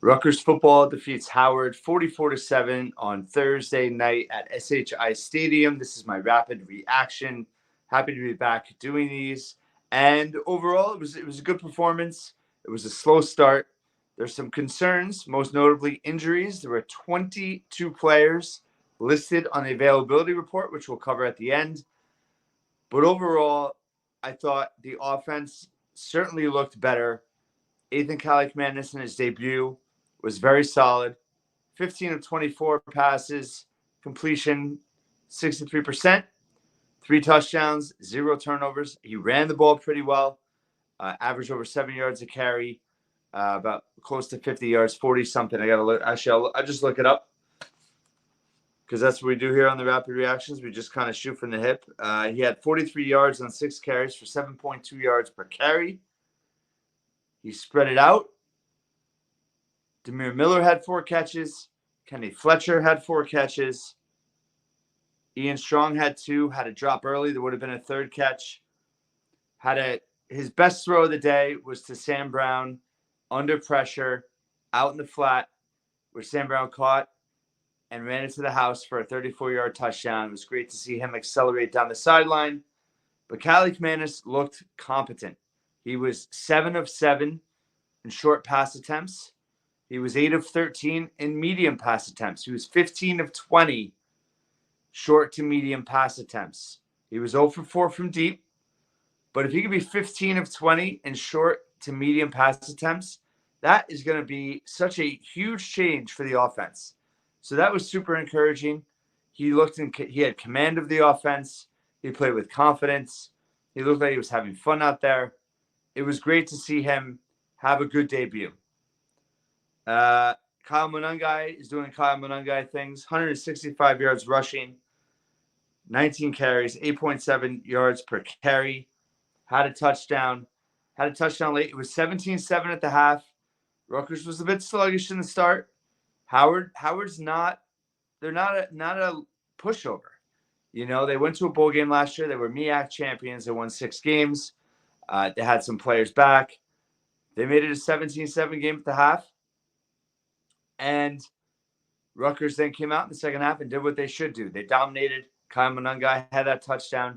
Rutgers football defeats Howard 44-7 on Thursday night at SHI Stadium. This is my rapid reaction. Happy to be back doing these. And overall, it was a good performance. It was a slow start. There's some concerns, most notably injuries. There were 22 players listed on the availability report, which we'll cover at the end. But overall, I thought the offense certainly looked better. Athan Kaliakmanis in his debut was very solid. 15 of 24 passes, completion 63%, 3 touchdowns, 0 turnovers. He ran the ball pretty well, averaged over 7 yards a carry, about close to 50 yards, 40 something. I got to look. Actually, I'll just look it up because that's what we do here on the Rapid Reactions. We just kind of shoot from the hip. He had 43 yards on 6 carries for 7.2 yards per carry. He spread it out. Demir Miller had 4 catches. Kenny Fletcher had 4 catches. Ian Strong had 2. Had a drop early. There would have been a 3rd catch. His best throw of the day was to Sam Brown under pressure, out in the flat, where Sam Brown caught and ran into the house for a 34-yard touchdown. It was great to see him accelerate down the sideline. But Kaliakmanis looked competent. He was 7 of 7 in short pass attempts. He was 8 of 13 in medium pass attempts. He was 15 of 20 short to medium pass attempts. He was 0 for 4 from deep. But if he could be 15 of 20 in short to medium pass attempts, that is going to be such a huge change for the offense. So that was super encouraging. He had command of the offense. He played with confidence. He looked like he was having fun out there. It was great to see him have a good debut. Kyle Monangai is doing Kyle Monangai things. 165 yards rushing, 19 carries, 8.7 yards per carry. Had a touchdown late. It was 17-7 at the half. Rutgers was a bit sluggish in the start. Howard's not a pushover. You know, they went to a bowl game last year. They were MEAC champions. They won 6 games. They had some players back. They made it a 17-7 game at the half. And Rutgers then came out in the second half and did what they should do. They dominated. Kyle Monangai had that touchdown.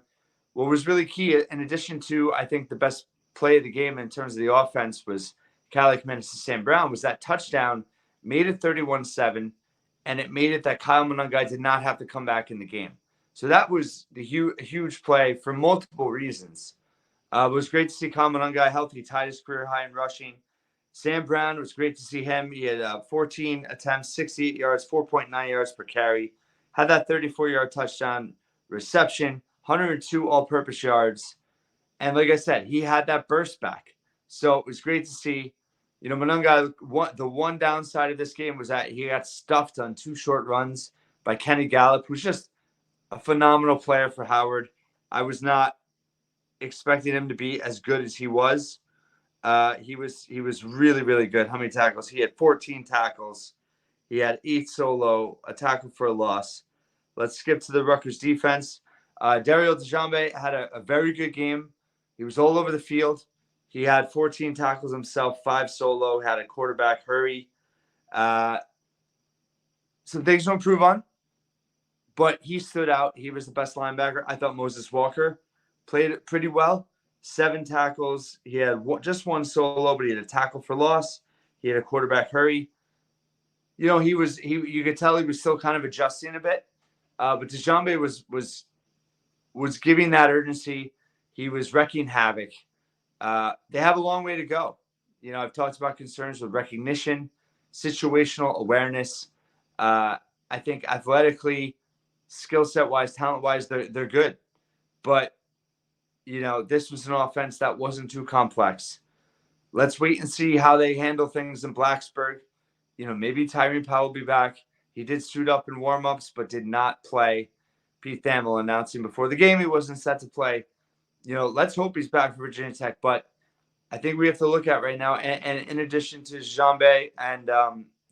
What was really key, in addition to, I think, the best play of the game in terms of the offense was Kaliakmanis to Sam Brown, was that touchdown made it 31-7, and it made it that Kyle Monangai did not have to come back in the game. So that was the huge play for multiple reasons. It was great to see Kyle Monangai healthy. He tied his career high in rushing. Sam Brown, was great to see him. He had 14 attempts, 68 yards, 4.9 yards per carry. Had that 34-yard touchdown reception, 102 all-purpose yards. And like I said, he had that burst back. So it was great to see. You know, Monangai, the one downside of this game was that he got stuffed on 2 short runs by Kenny Gallup, who's just a phenomenal player for Howard. I was not expecting him to be as good as he was. He was really, really good. How many tackles? He had 14 tackles. He had 8 solo, a tackle for a loss. Let's skip to the Rutgers defense. Dario Djambe had a very good game. He was all over the field. He had 14 tackles himself, 5 solo, had a quarterback hurry. Some things to improve on, but he stood out. He was the best linebacker. I thought Moses Walker played it pretty well. 7 tackles. He had just 1 solo, but he had a tackle for loss. He had a quarterback hurry. You know, you could tell he was still kind of adjusting a bit. But Djambe was giving that urgency. He was wreaking havoc. They have a long way to go. You know, I've talked about concerns with recognition, situational awareness. I think athletically, skill set wise, talent wise, they're good. But you know, this was an offense that wasn't too complex. Let's wait and see how they handle things in Blacksburg. You know, maybe Tyreen Powell will be back. He did suit up in warmups, but did not play. Pete Thamel announcing before the game he wasn't set to play. You know, let's hope he's back for Virginia Tech. But I think we have to look at right now, and in addition to Djambe and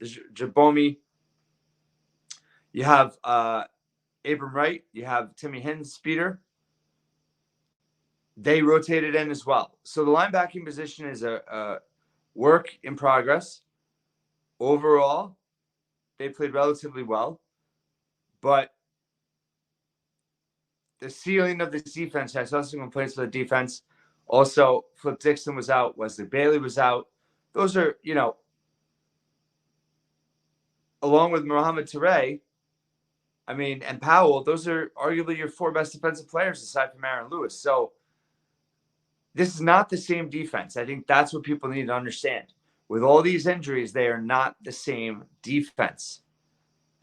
Jabomi, you have Abram Wright, you have Timmy Hinspeeder. They rotated in as well. So the linebacking position is a work in progress. overall, they played relatively well, but the ceiling of this defense has also complaints for the defense. Also, Flip Dixon was out. Wesley Bailey was out. Those are, along with Mohamed Toure, and Powell, those are arguably your four best defensive players aside from Aaron Lewis. So this is not the same defense. I think that's what people need to understand. With all these injuries, they are not the same defense.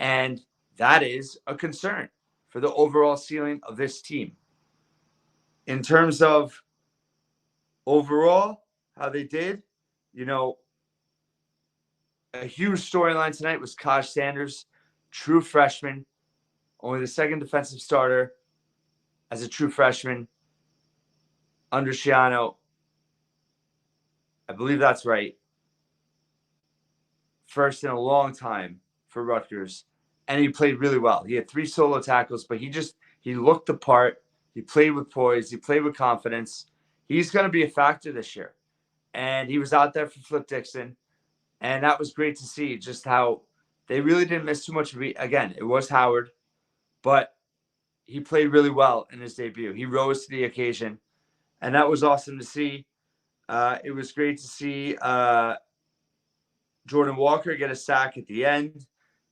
And that is a concern for the overall ceiling of this team. In terms of overall, how they did, a huge storyline tonight was Kaj Sanders, true freshman, only the second defensive starter as a true freshman under Shiano. I believe that's right. First in a long time for Rutgers. And he played really well. He had 3 solo tackles, but he looked the part. He played with poise. He played with confidence. He's going to be a factor this year. And he was out there for Flip Dixon. And that was great to see just how they really didn't miss too much of it. Again, it was Howard, but he played really well in his debut. He rose to the occasion, and that was awesome to see. It was great to see Jordan Walker get a sack at the end.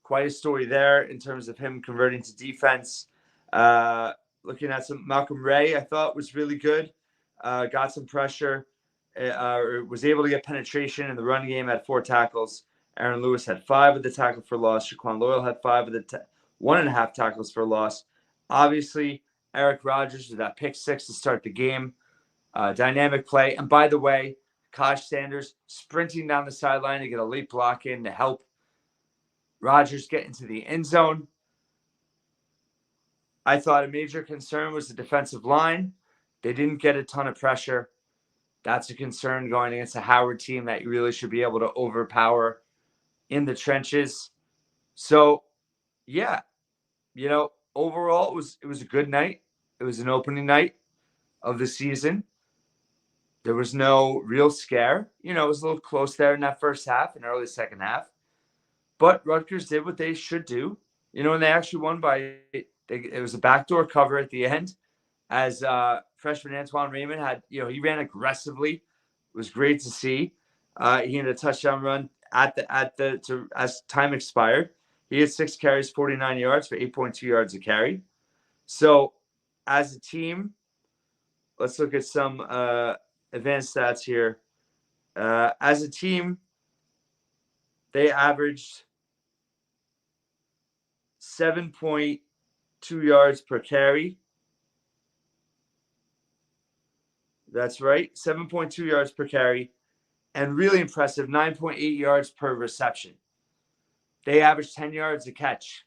Quite a story there in terms of him converting to defense. Looking at some Malcolm Ray, I thought was really good. Got some pressure. Was able to get penetration in the run game, had 4 tackles. Aaron Lewis had 5 of the tackle for loss. Shaquan Loyal had 5 of the 1.5 tackles for loss. Obviously, Eric Rogers with that pick 6 to start the game. Dynamic play. And by the way, Kaj Sanders sprinting down the sideline to get a late block in to help Rogers get into the end zone. I thought a major concern was the defensive line. They didn't get a ton of pressure. That's a concern going against a Howard team that you really should be able to overpower in the trenches. So, yeah, overall, it was a good night. It was an opening night of the season. There was no real scare. It was a little close there in that first half and early second half. But Rutgers did what they should do. And they actually won it was a backdoor cover at the end as freshman Antoine Raymond had, he ran aggressively. It was great to see. He had a touchdown run as time expired. He had 6 carries, 49 yards for 8.2 yards a carry. So as a team, let's look at some advanced stats here. As a team, they averaged 7.2 yards per carry. That's right, 7.2 yards per carry. And really impressive, 9.8 yards per reception. They averaged 10 yards a catch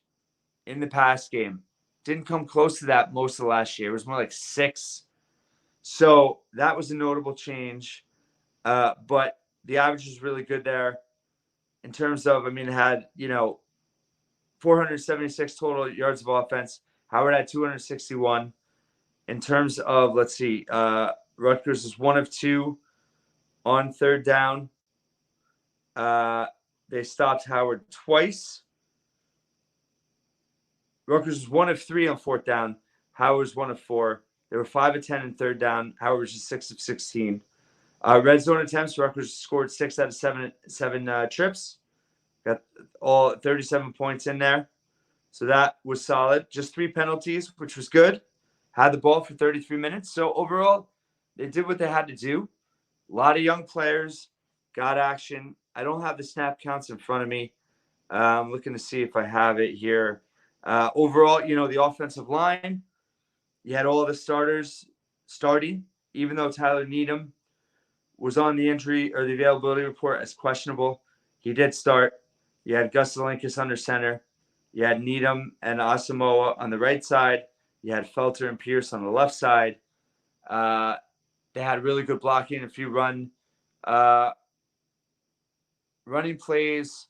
in the pass game. Didn't come close to that most of last year. It was more like 6. So that was a notable change. But the average was really good there in terms of, it had, 476 total yards of offense. Howard had 261. In terms of, let's see, Rutgers is 1 of 2 on third down. They stopped Howard twice. Rutgers was 1 of 3 on fourth down. Howard was 1 of 4. They were 5 of 10 in third down. Howard was just 6 of 16. Red zone attempts, Rutgers scored 6 out of 7 trips. Got all 37 points in there. So that was solid. Just 3 penalties, which was good. Had the ball for 33 minutes. So overall, they did what they had to do. A lot of young players got action. I don't have the snap counts in front of me. I'm looking to see if I have it here. Overall, the offensive line, you had all the starters starting, even though Tyler Needham was on the injury or the availability report as questionable. He did start. You had Gus Zelenkus under center. You had Needham and Asamoah on the right side. You had Felter and Pierce on the left side. They had really good blocking, a few running plays.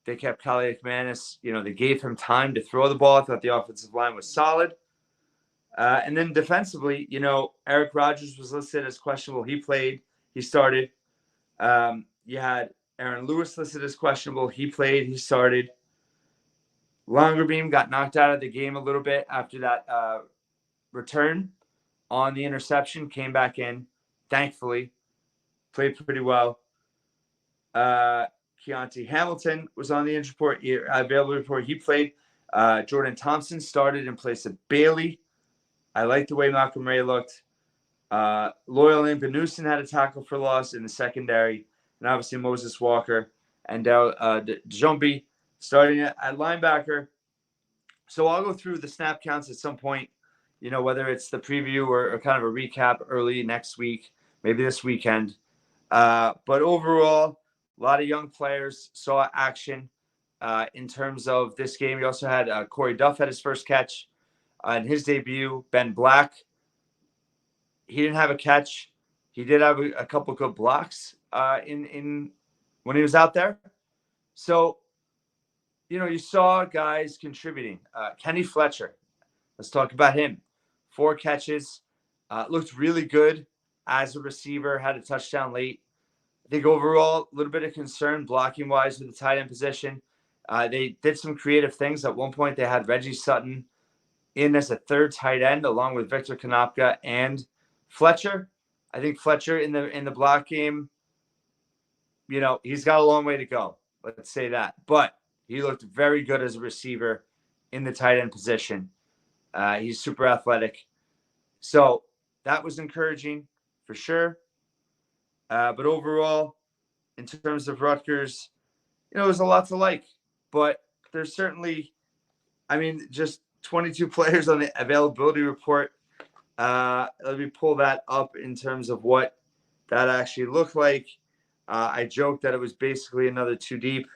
They kept Kaliakmanis. They gave him time to throw the ball. I thought the offensive line was solid. And then defensively, Eric Rogers was listed as questionable. He played. He started. You had Aaron Lewis listed as questionable. He played. He started. Longerbeam got knocked out of the game a little bit after that return on the interception. Came back in, thankfully. Played pretty well. Keontae Hamilton was on the injury report, available report. He played. Jordan Thompson started in place of Bailey. I like the way Malcolm Ray looked. Loyal and Benusin had a tackle for loss in the secondary. And obviously Moses Walker and Djombi starting at linebacker. So I'll go through the snap counts at some point, whether it's the preview or kind of a recap early next week, maybe this weekend. But overall, a lot of young players saw action in terms of this game. We also had Corey Duff had his first catch in his debut. Ben Black, he didn't have a catch. He did have a couple good blocks in when he was out there. So, you saw guys contributing. Kenny Fletcher, let's talk about him. 4 catches, looked really good as a receiver, had a touchdown late. I think overall, a little bit of concern blocking-wise with the tight end position. They did some creative things. At one point, they had Reggie Sutton in as a third tight end, along with Victor Konopka and Fletcher. I think Fletcher in the block game, he's got a long way to go. Let's say that. But he looked very good as a receiver in the tight end position. He's super athletic. So that was encouraging for sure. But overall, in terms of Rutgers, there's a lot to like. But there's certainly, just 22 players on the availability report. Let me pull that up in terms of what that actually looked like. I joked that it was basically another 2 deep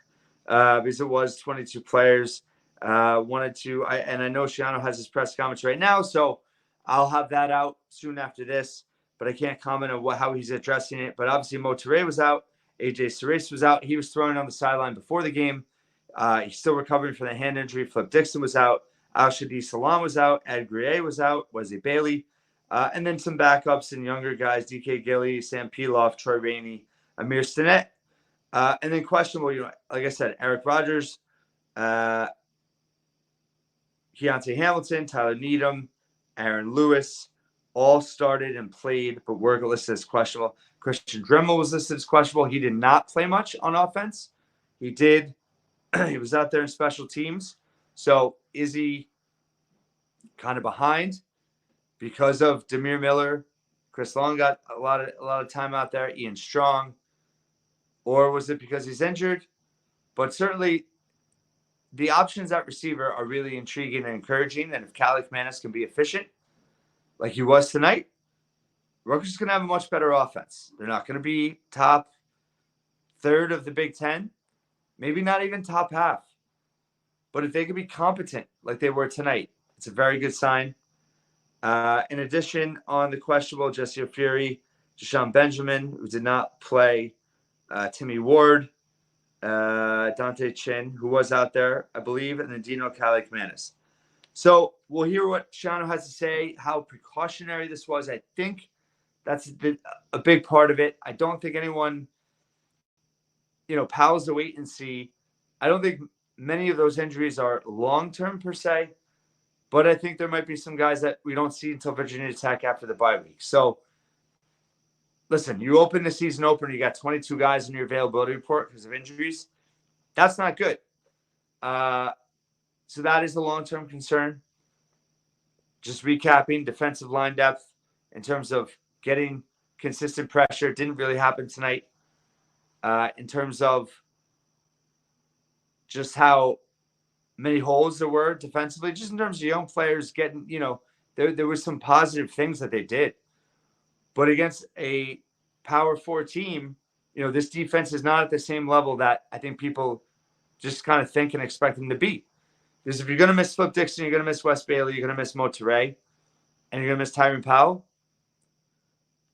because it was 22 players. I know Shiano has his press comments right now, so I'll have that out soon after this, but I can't comment on how he's addressing it. But obviously Mo Toure was out. AJ Cerise was out. He was thrown on the sideline before the game. He's still recovering from the hand injury. Flip Dixon was out. Al-Shadi Salam was out. Ed Grier was out. Wesley Bailey. And then some backups and younger guys, DK Gilly, Sam Piloff, Troy Rainey, Amir Stinnett. And then questionable, like I said, Eric Rogers, Keontae Hamilton, Tyler Needham, Aaron Lewis, all started and played, but were listed as questionable. Christian Dremel was listed as questionable. He did not play much on offense. He did. He was out there in special teams. So is he kind of behind because of Demir Miller? Chris Long got a lot of time out there. Ian Strong, or was it because he's injured? But certainly, the options at receiver are really intriguing and encouraging. And if Kaliakmanis can be efficient, like he was tonight, Rutgers is going to have a much better offense. They're not going to be top third of the Big Ten, maybe not even top half. But if they can be competent like they were tonight, it's a very good sign. In addition, on the questionable, Jesse O'Fury, Jashawn Benjamin, who did not play, Timmy Ward, Dante Chin, who was out there, I believe, and then Dino Kaliakmanis. So we'll hear what Shiano has to say, how precautionary this was. I think that's a big part of it. I don't think anyone, Powell's the wait and see. I don't think many of those injuries are long-term per se, but I think there might be some guys that we don't see until Virginia Tech after the bye week. So listen, you open the season opener, you got 22 guys in your availability report because of injuries. That's not good. So that is the long-term concern. Just recapping, defensive line depth in terms of getting consistent pressure didn't really happen tonight. In terms of just how many holes there were defensively, just in terms of young players getting, there were some positive things that they did. But against a Power 4 team, this defense is not at the same level that I think people just kind of think and expect them to be. Because if you're going to miss Flip Dixon, you're going to miss Wes Bailey, you're going to miss Mo Toure, and you're going to miss Tyron Powell,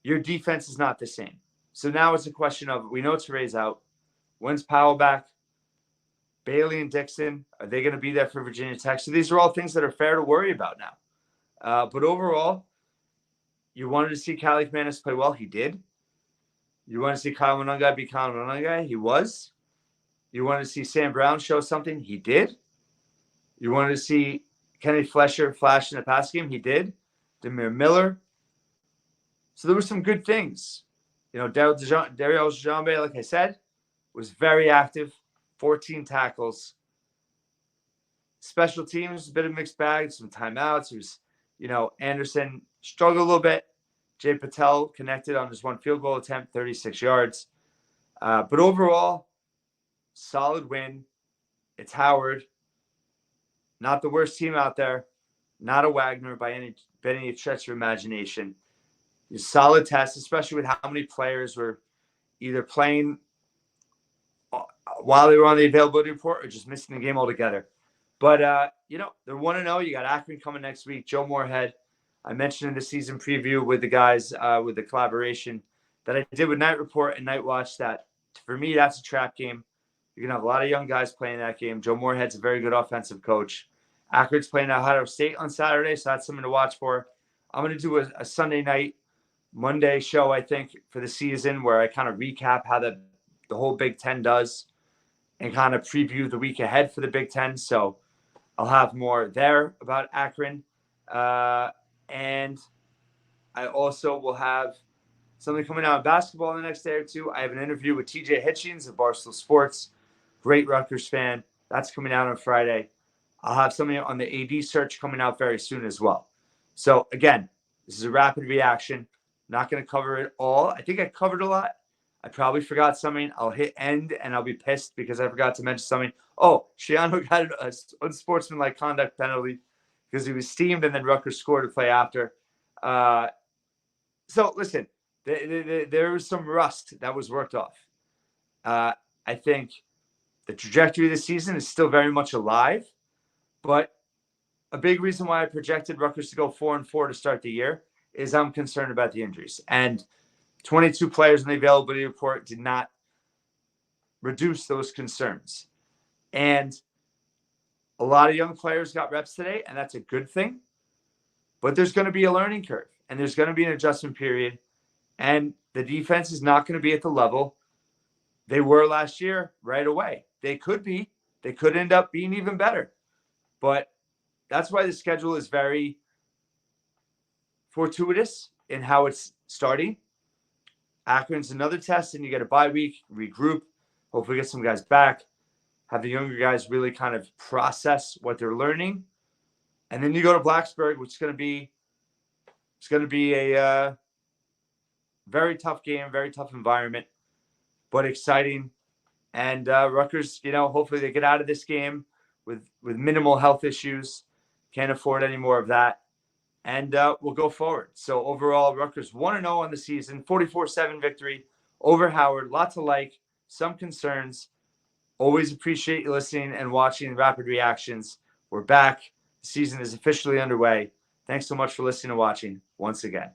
your defense is not the same. So now it's a question of, we know Toure's out. When's Powell back? Bailey and Dixon, are they going to be there for Virginia Tech? So these are all things that are fair to worry about now. But overall, you wanted to see Kaliakmanis play well. He did. You want to see Kyle Monangai be Kyle Monangai? He was. You want to see Sam Brown show something? He did. You wanted to see Kenny Fletcher flash in the pass game? He did. Demir Miller. So there were some good things. You know, Daryl Dejambe, like I said, was very active. 14 tackles. Special teams, a bit of mixed bag, some timeouts. It was, Anderson struggled a little bit. Jay Patel connected on his one field goal attempt, 36 yards. But overall, solid win. It's Howard. Not the worst team out there. Not a Wagner by any stretch of imagination. A solid test, especially with how many players were either playing while they were on the availability report or just missing the game altogether. But, they're 1-0. You got Akron coming next week. Joe Moorhead. I mentioned in the season preview with the guys with the collaboration that I did with Night Report and Night Watch that, for me, that's a trap game. You're going to have a lot of young guys playing that game. Joe Moorhead's a very good offensive coach. Akron's playing Ohio State on Saturday, so that's something to watch for. I'm going to do a Sunday night, Monday show, I think, for the season where I kind of recap how the whole Big Ten does and kind of preview the week ahead for the Big Ten. So I'll have more there about Akron. And I also will have something coming out in basketball the next day or two. I have an interview with TJ Hitchens of Barstool Sports, great Rutgers fan. That's coming out on Friday. I'll have something on the AD search coming out very soon as well. So, again, this is a rapid reaction. Not going to cover it all. I think I covered a lot. I probably forgot something. I'll hit end, and I'll be pissed because I forgot to mention something. Oh, Shiano got an unsportsmanlike conduct penalty because he was steamed, and then Rutgers scored to play after. So, listen, there was some rust that was worked off. I think the trajectory of the season is still very much alive. But a big reason why I projected Rutgers to go 4-4 to start the year is I'm concerned about the injuries. And 22 players in the availability report did not reduce those concerns. And a lot of young players got reps today, and that's a good thing. But there's going to be a learning curve, and there's going to be an adjustment period. And the defense is not going to be at the level they were last year right away. They could be. They could end up being even better. But that's why the schedule is very fortuitous in how it's starting. Akron's another test, and you get a bye week, regroup, hopefully get some guys back, have the younger guys really kind of process what they're learning. And then you go to Blacksburg, which is going to be a very tough game, very tough environment, but exciting. And Rutgers, hopefully they get out of this game with minimal health issues. Can't afford any more of that. And we'll go forward. So overall, Rutgers 1-0 on the season, 44-7 victory over Howard. Lots to like, some concerns. Always appreciate you listening and watching Rapid Reactions. We're back. The season is officially underway. Thanks so much for listening and watching once again.